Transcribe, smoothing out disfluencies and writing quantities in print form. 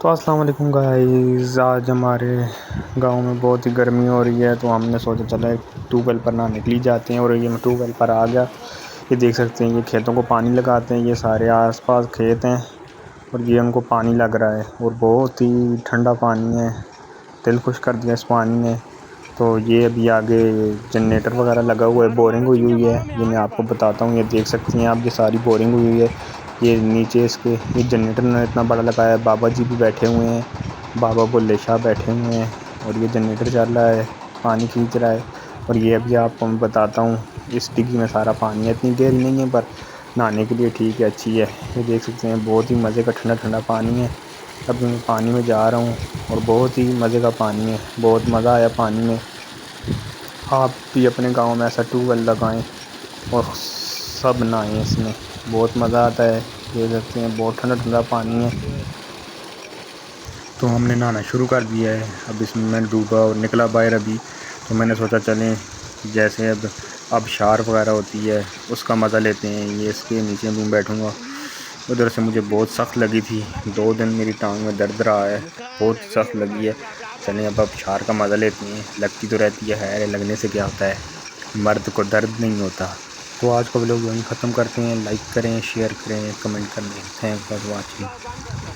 तो अस्सलाम वालेकुम गाइस। आज हमारे गांव में बहुत ही गर्मी हो रही है, तो हमने सोचा चला ट्यूबवेल पर नहाने के लिए जाते हैं। और ये मैं ट्यूबवेल पर आ गया। ये देख सकते हैं, ये खेतों को पानी लगाते हैं। ये सारे आसपास खेत हैं और ये उनको पानी लग रहा है और बहुत ही ठंडा पानी है। दिल खुश कर दिया इस पानी ने। तो ये अभी आगे जनरेटर वगैरह लगा हुआ है, बोरिंग हुई हुई है। ये मैं आपको बताता हूँ, ये देख सकती हैं आप, ये सारी बोरिंग हुई हुई है। ये नीचे इसके ये जनरेटर ने इतना बड़ा लगाया है। बाबा जी भी बैठे हुए हैं, बाबा बुल्ले शाह बैठे हुए हैं और ये जनरेटर चल रहा है, पानी खींच रहा है। और ये अभी आपको मैं बताता हूँ, इस डिग्गी में सारा पानी है। इतनी गहरी नहीं है पर नहाने के लिए ठीक है, अच्छी है। ये देख सकते हैं, बहुत ही मज़े का ठंडा ठंडा पानी है। अभी मैं पानी में जा रहा हूँ और बहुत ही मज़े का पानी है, बहुत मज़ा आया पानी में। आप भी अपने गांव में ऐसा ट्यूबवेल लगाएं और सब नहाएं इसमें, बहुत मज़ा आता है। देख सकते हैं, बहुत ठंडा ठंडा पानी है। तो हमने नहाना शुरू कर दिया है। अब इसमें मैं डूबा और निकला बाहर अभी। तो मैंने सोचा चलें, जैसे अब शार्क वगैरह होती है उसका मज़ा लेते हैं। ये इसके नीचे मैं बैठूँगा। उधर से मुझे बहुत सख्त लगी थी, 2 दिन मेरी टांग में दर्द रहा है, बहुत सख्त लगी है। चलें अब शार्क का मज़ा लेते हैं। लगती तो रहती है, लगने से क्या होता है, मर्द को दर्द नहीं होता। तो आज का व्लॉग यहीं ख़त्म करते हैं। लाइक करें, शेयर करें, कमेंट करें। Thanks for watching.